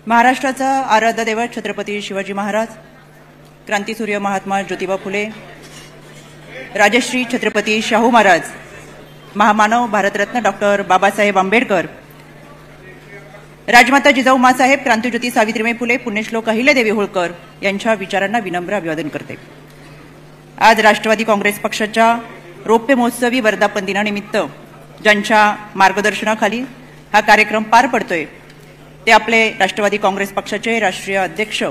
महाराष्ट्राचा आराध्य दैवत छत्रपती शिवाजी महाराज, क्रांतीसूर्य महात्मा ज्योतिबा फुले, राजश्री छत्रपती शाहू महाराज, महामानव भारतरत्न डॉक्टर बाबासाहेब आंबेडकर, राजमाता जिजाऊ माँसाहेब, क्रांतिज्योती सावित्रीबाई फुले, पुण्यश्लोक अहिल्यादेवी होळकर यांच्या विचारांना विनम्र अभिवादन करते। आज राष्ट्रवादी काँग्रेस पक्षाच्या रौप्य महोत्सवी वर्धापन दिनानिमित्त ज्यांच्या मार्गदर्शनाखाली हा कार्यक्रम पार पडतोय ते आपले राष्ट्रवादी काँग्रेस पक्षाचे राष्ट्रीय अध्यक्ष,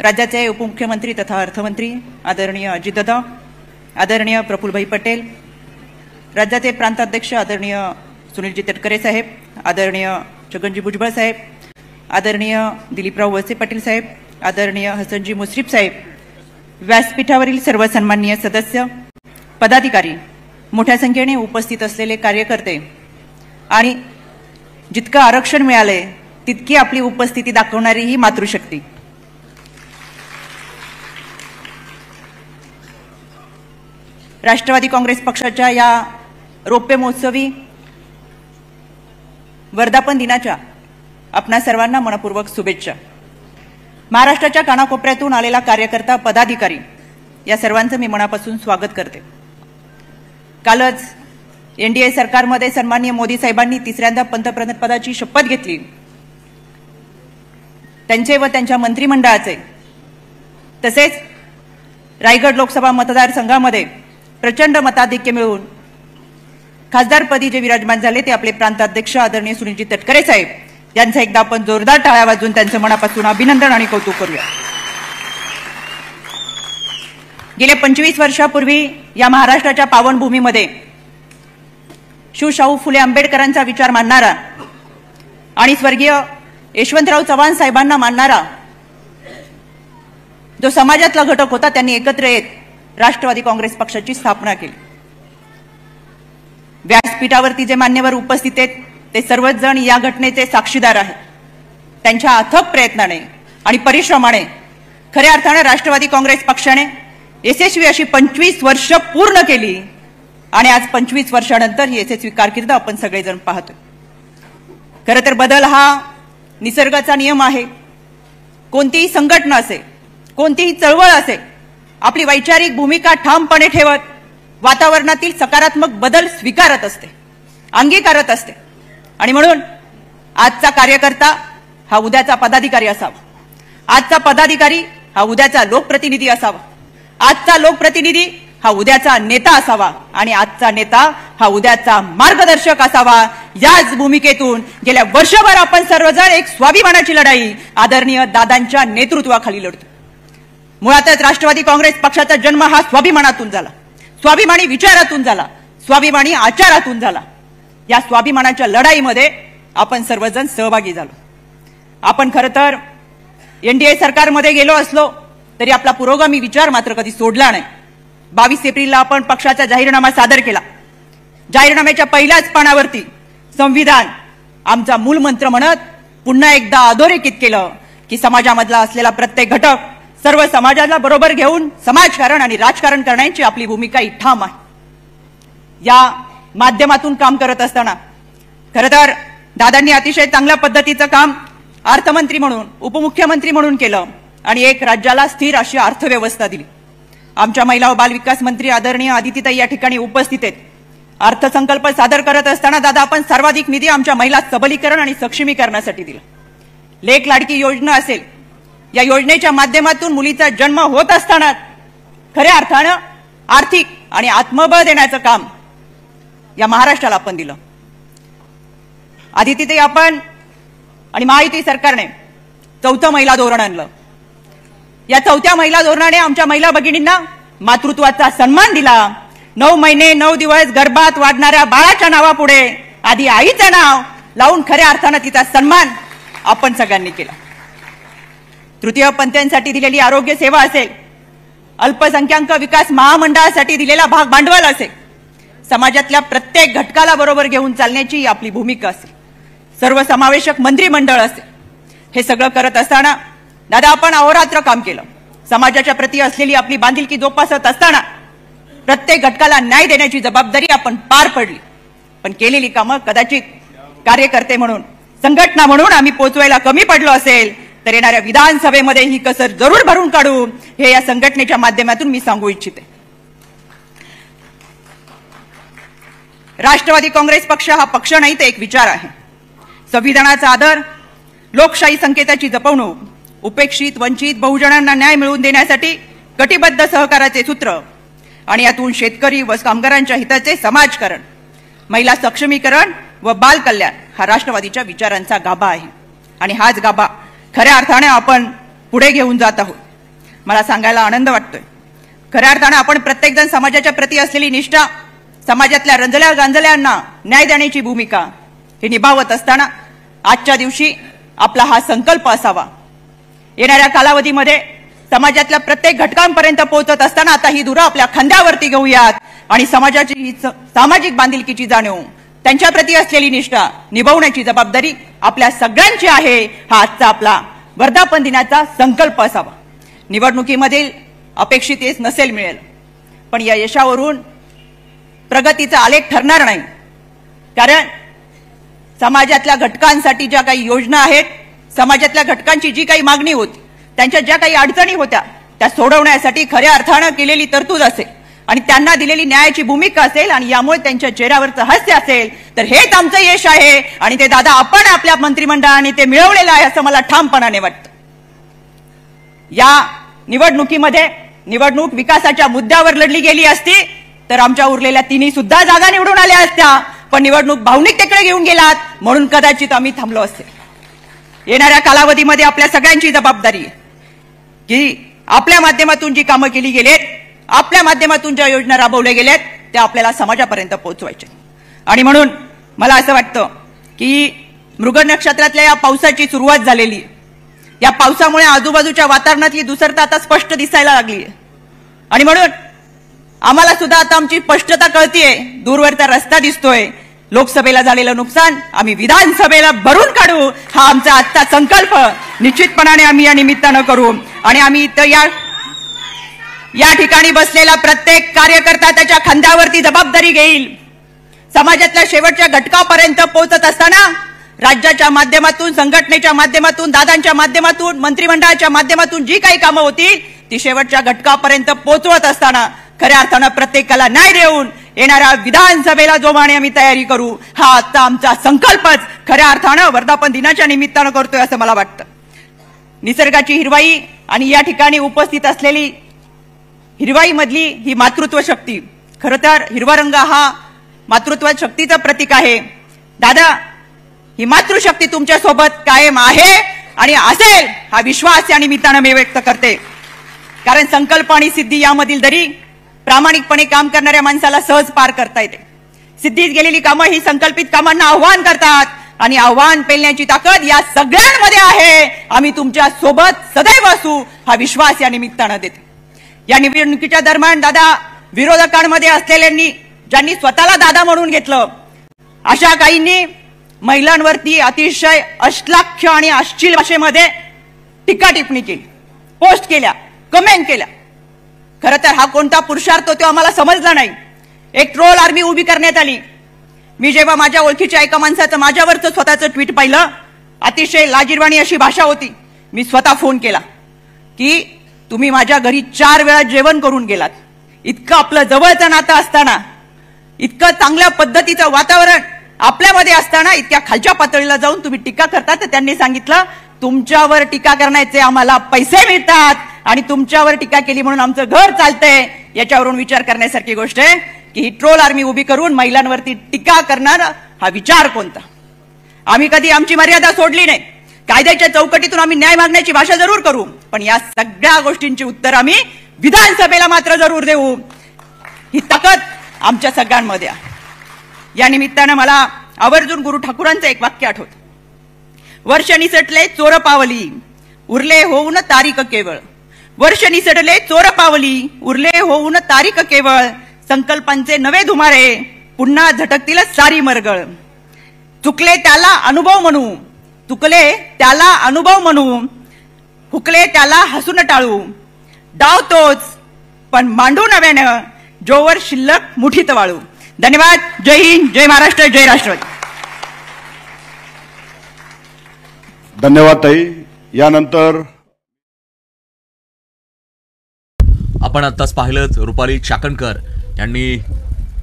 राज्याचे उपमुख्यमंत्री तथा अर्थमंत्री आदरणीय अजितदादा, आदरणीय प्रफुल्लभाई पटेल, राज्याचे प्रांताध्यक्ष आदरणीय सुनीलजी तटकरे साहेब, आदरणीय छगनजी भुजबळ साहेब, आदरणीय दिलीपराव वळसे पाटील साहेब, आदरणीय हसनजी मुश्रीफ साहेब, व्यासपीठावरील सर्व सन्माननीय सदस्य, पदाधिकारी, मोठ्या संख्येने उपस्थित असलेले कार्यकर्ते आणि जितकं आरक्षण मिळाले तितकी आपली उपस्थिती दाखवणारी ही मातृशक्ती, राष्ट्रवादी काँग्रेस पक्षाच्या या रौप्य महोत्सवी वर्धापन दिनाच्या आपणा सर्वांना मनपूर्वक शुभेच्छा। महाराष्ट्राच्या कानाकोपऱ्यातून आलेला कार्यकर्ता, पदाधिकारी या सर्वांचं मी मनापासून स्वागत करते। कालच एनडीए सरकारमध्ये सन्माननीय मोदी साहेबांनी तिसऱ्यांदा पंतप्रधान पदाची शपथ घेतली। त्यांचे व त्यांच्या मंत्रिमंडळाचे तसेच रायगड लोकसभा मतदारसंघामध्ये प्रचंड मताधिक्य मिळवून खासदारपदी जे विराजमान झाले ते आपले प्रांताध्यक्ष आदरणीय सुनीलजी तटकरे साहेब यांचं एकदा आपण जोरदार टाळ्या वाजवून त्यांचं मनापासून अभिनंदन आणि कौतुक करूया। गेल्या 25 वर्षापूर्वी या महाराष्ट्राच्या पावनभूमीमध्ये शिवशाहू फुले आंबेडकरांचा विचार मानणारा आणि स्वर्गीय यशवंतराव चव्हाण साहेबांना मानणारा जो समाजातला घटक होता त्यांनी एकत्र येत राष्ट्रवादी काँग्रेस पक्षाची स्थापना केली। व्यासपीठावरती जे मान्यवर उपस्थित आहेत ते सर्वच जण या घटनेचे साक्षीदार आहेत। त्यांच्या अथक प्रयत्नाने आणि परिश्रमाने खऱ्या अर्थाने राष्ट्रवादी काँग्रेस पक्षाने यशस्वी अशी 25 वर्ष पूर्ण केली आणि आज 25 वर्षानंतर ही यशस्वी कारकीर्द आपण सगळेजण पाहतोय। खरं तर बदल हा निसर्गाचा नियम आहे। कोणतीही संघटना असेल, कोणतीही चळवळ असेल, आपली वैचारिक भूमिका ठामपणे ठेवत वातावरणातील सकारात्मक बदल स्वीकारत असते, अंगीकारत असते आणि म्हणून आजचा कार्यकर्ता हा उद्याचा पदाधिकारी असावा, आजचा पदाधिकारी हा उद्याचा लोकप्रतिनिधी असावा, आजचा लोकप्रतिनिधी हा उद्याचा नेता असावा आणि आजचा नेता हा उद्याचा मार्गदर्शक असावा। याच भूमिकेतून गेल्या वर्षभर आपण सर्वजण एक स्वाभिमानाची लढाई आदरणीय दादांच्या नेतृत्वाखाली लढतो। मुळातच राष्ट्रवादी काँग्रेस पक्षाचा जन्म हा स्वाभिमानातून झाला, स्वाभिमानी विचारातून झाला, स्वाभिमानी आचारातून झाला। या स्वाभिमानाच्या लढाईमध्ये आपण सर्वजण सहभागी झालो। आपण खरं तर एनडीए सरकारमध्ये गेलो असलो तरी आपला पुरोगामी विचार मात्र कधी सोडला नाही। 22 एप्रिलला आपण पक्षाचा जाहीरनामा सादर केला। जाहीरनाम्याच्या पहिल्याच पानावरती संविधान आमचा मूलमंत्र म्हणत पुन्हा एकदा अधोरेखित केलं की समाजामधला असलेला प्रत्येक घटक, सर्व समाजाला बरोबर घेऊन समाजकारण आणि राजकारण करण्याची आपली भूमिका ही ठाम आहे। या माध्यमातून काम करत असताना खरं तर दादांनी अतिशय चांगल्या पद्धतीचं काम अर्थमंत्री म्हणून, उपमुख्यमंत्री म्हणून केलं आणि एक राज्याला स्थिर अशी अर्थव्यवस्था दिली। आमच्या महिला व बालविकास मंत्री आदरणीय आदितीताई या ठिकाणी उपस्थित आहेत। अर्थसंकल्प सादर करत असताना दादा आपण सर्वाधिक निधी आमच्या महिला सबलीकरण आणि सक्षमीकरणासाठी दिला। लेक लाडकी योजना असेल, या योजनेच्या माध्यमातून मुलीचा जन्म होत असताना खऱ्या अर्थानं आर्थिक आणि आत्मबळ देण्याचं काम या महाराष्ट्राला आपण दिलं। आदितीताई आपण आणि महायुती सरकारने 4थं महिला धोरण आणलं। या 4थ्या महिला धोरणाने आमच्या महिला भगिनींना मातृत्वाचा सन्मान दिला। 9 महिने 9 दिवस गर्भात वाढणाऱ्या बाळाच्या नावापुढे आधी आईचं नाव लावून खऱ्या अर्थानं तिचा सन्मान आपण सगळ्यांनी केला। तृतीय पंथीयांसाठी दिलेली आरोग्य सेवा असेल, अल्पसंख्याक विकास महामंडळासाठी दिलेला भाग भांडवल असेल, समाजातल्या प्रत्येक घटकाला बरोबर घेऊन चालण्याची आपली भूमिका असेल, सर्वसमावेशक मंत्रिमंडळ असेल, हे सगळं करत असताना दादा आपण अहोरात्र काम केलं। समाजाच्या प्रती असलेली आपली बांधिलकी जोपासत असताना प्रत्येक घटकाला न्याय देण्याची जबाबदारी आपण पार पडली। पण केलेली कामं कदाचित कार्यकर्ते म्हणून संघटना म्हणून आम्ही पोचवायला कमी पडलो असेल तर येणाऱ्या विधानसभेमध्ये ही कसर जरूर भरून काढू, हे या संघटनेच्या माध्यमातून मी सांगू इच्छिते. राष्ट्रवादी काँग्रेस पक्ष हा पक्ष नाही तर एक विचार आहे. संविधानाचा आदर, लोकशाही संकेताची जपवणूक, उपेक्षित वंचित बहुजनांना न्याय मिळवून देण्यासाठी कटिबद्ध सहकाराचे सूत्र आणि यातून शेतकरी व कामगारांच्या हिताचे समाजकारण, महिला सक्षमीकरण व बाल कल्याण हा राष्ट्रवादीच्या विचारांचा गाभा आहे. आणि हाच गाभा खऱ्या अर्थाने आपण पुढे घेऊन जात आहोत. मला सांगायला आनंद वाटतोय, खऱ्या अर्थाने आपण प्रत्येकजण समाजाच्या प्रती असलेली निष्ठा, समाजातल्या रंजल्या गांजल्यांना न्याय देण्याची भूमिका हे निभावत असताना आजच्या दिवशी आपला हा संकल्प असावा. येणाऱ्या कालावधीमध्ये समाजातल्या प्रत्येक घटकांपर्यंत पोहोचत असताना आता ही धुरा आपल्या खांद्यावरती घेऊयात आणि समाजाची सामाजिक बांधिलकीची जाणीव, त्यांच्याप्रती असलेली निष्ठा निभावण्याची जबाबदारी आपल्या सगळ्यांची आहे. हा आजचा आपला वर्धापन दिनाचा संकल्प असावा. निवडणुकीमधील अपेक्षित यश नसेल मिळेल, पण या यशावरून प्रगतीचा आलेख ठरणार नाही. कारण समाजातल्या घटकांसाठी ज्या काही योजना आहेत, समाजातल्या घटकांची जी काही मागणी होती, त्यांच्या ज्या काही अडचणी होत्या त्या सोडवण्यासाठी खऱ्या अर्थानं केलेली तरतूद असेल आणि त्यांना दिलेली न्यायाची भूमिका असेल आणि यामुळे त्यांच्या चेहऱ्यावरचं हास्य असेल तर हेच आमचं यश आहे. आणि ते दादा आपण आपल्या मंत्रिमंडळाने ते मिळवलेलं आहे असं मला ठामपणाने वाटतं. या निवडणुकीमध्ये निवडणूक विकासाच्या मुद्द्यावर लढली गेली असती तर आमच्या उरलेल्या तिन्ही सुद्धा जागा निवडून आल्या असत्या, पण निवडणूक भावनिकतेकडे घेऊन गेलात म्हणून कदाचित आम्ही थांबलो असेल. येणाऱ्या कालावधीमध्ये आपल्या सगळ्यांची जबाबदारी आहे की आपल्या माध्यमातून जी कामं केली गेलेत, आपल्या माध्यमातून ज्या योजना राबवल्या गेल्यात त्या आपल्याला समाजापर्यंत पोहोचवायच्या. आणि म्हणून मला असं वाटतं की मृग नक्षत्रातल्या या पावसाची सुरुवात झालेली आहे. या पावसामुळे आजूबाजूच्या वातावरणातली दुसरता आता स्पष्ट दिसायला लागली आहे. आणि म्हणून आम्हाला सुद्धा आता आमची स्पष्टता कळतीये, दूरवरचा रस्ता दिसतोय. लोकसभेला झालेलं नुकसान आम्ही विधानसभेला भरून काढू, हा आमचा आजचा संकल्प निश्चितपणाने आम्ही या निमित्तानं करू. आणि आम्ही इथं या ठिकाणी बसलेला प्रत्येक कार्यकर्ता त्याच्या खांद्यावरती जबाबदारी घेईल. समाजातल्या शेवटच्या घटकापर्यंत पोहोचत असताना राज्याच्या माध्यमातून, संघटनेच्या माध्यमातून, दादांच्या माध्यमातून, मंत्रिमंडळाच्या माध्यमातून जी काही कामं होती ती शेवटच्या घटकापर्यंत पोहोचवत असताना खऱ्या अर्थानं प्रत्येकाला न्याय देऊन येणाऱ्या विधानसभेला जोमाने आम्ही तयारी करू, हा आजचा आमचा संकल्पच खऱ्या अर्थानं वर्धापन दिनाच्या निमित्तानं करतोय असं मला वाटतं. निसर्गाची हिरवाई आणि या ठिकाणी उपस्थित असलेली हिरवाईमधली ही मातृत्व शक्ती, खरं तर हिरवा रंग हा मातृत्व शक्तीचं प्रतीक आहे. दादा, ही मातृशक्ती तुमच्या सोबत कायम आहे आणि असेल हा विश्वास या निमित्तानं मी व्यक्त करते. कारण संकल्प आणि सिद्धी यामधील दरी प्रामाणिकपणे काम करणाऱ्या माणसाला सहज पार करता येते. सिद्धीत गेलेली कामं ही संकल्पित कामांना आव्हान करतात आणि आव्हान पेलण्याची ताकद या सगळ्यांमध्ये आहे. आम्ही तुमच्या सोबत सदैव असू हा विश्वास या निमित्तानं देते. या निवडणुकीच्या दरम्यान दादा, विरोधकांमध्ये असलेल्यांनी ज्यांनी स्वतःला दादा म्हणून घेतलं अशा काहींनी महिलांवरती अतिशय अश्लाघ्य आणि अश्लील भाषेमध्ये टीका टिप्पणी केली, पोस्ट केल्या, कमेंट केल्या. खरं तर हा कोणता पुरुषार्थ तो आम्हाला समजला नाही. एक ट्रोल आर्मी उभी करण्यात आली. मी जेव्हा माझ्या ओळखीच्या एका माणसाचं माझ्यावरचं स्वतःचं ट्विट पाहिलं, अतिशय लाजिरवाणी अशी भाषा होती. मी स्वतः फोन केला की तुम्ही माझ्या घरी 4 वेळा जेवण करून गेलात. इतकं आपलं जवळचं नातं असताना, इतकं चांगल्या पद्धतीचं वातावरण आपल्यामध्ये असताना इतक्या खालच्या पातळीला जाऊन तुम्ही टीका करता. तर त्यांनी सांगितलं तुमच्यावर टीका करण्याचे आम्हाला पैसे मिळतात आणि तुमच्यावर टीका केली म्हणून आमचं घर चालतंय. याच्यावरून विचार करण्यासारखी गोष्ट आहे की ही ट्रोल आर्मी उभी करून महिलांवरती टीका करणारा हा विचार कोणता. आम्ही कधी आमची मर्यादा सोडली नाही. कायद्याच्या चौकटीतून आम्ही न्याय मागण्याची भाषा जरूर करू, पण या सगळ्या गोष्टींची उत्तर आम्ही विधानसभेला मात्र जरूर देऊ. ही ताकद आमच्या सगळ्यांमध्ये आहे. या निमित्तानं मला आवर्जून गुरु ठाकूरांचं एक वाक्य आठवतं. वर्ष निसटले चोर पावली, उरले होऊन तारीख केवळ. वर्ष निसटले चोर पावली, उरले होऊन तारीख केवळ. संकल्पांचे नवे धुमारे, पुन्हा झटकतील सारी मरगळ. चुकले त्याला अनुभव म्हणू, चुकले त्याला अनुभव म्हणू, हुकले त्याला हसून टाळू. डाव तोच पण मांडू नव्यानं, जोवर शिल्लक मुठीत वाळू. धन्यवाद. जय हिंद, जय महाराष्ट्र, जय राष्ट्रवादी. धन्यवाद ताई. यानंतर आपण आत्ताच पाहिलं रुपाली चाकणकर यांनी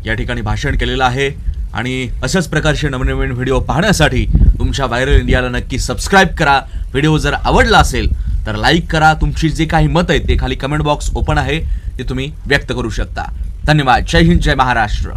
या ठिकाणी भाषण केलेलं आहे आणि अशाच प्रकारचे नवनवीन व्हिडिओ पाहण्यासाठी तुमच्या व्हायरल इंडियाला नक्की सबस्क्राईब करा. व्हिडिओ जर आवडला असेल तर लाईक करा. तुमची जे काही मत आहे ते खाली कमेंट बॉक्स ओपन आहे, ते तुम्ही व्यक्त करू शकता. धन्यवाद. जय हिंद, जय महाराष्ट्र.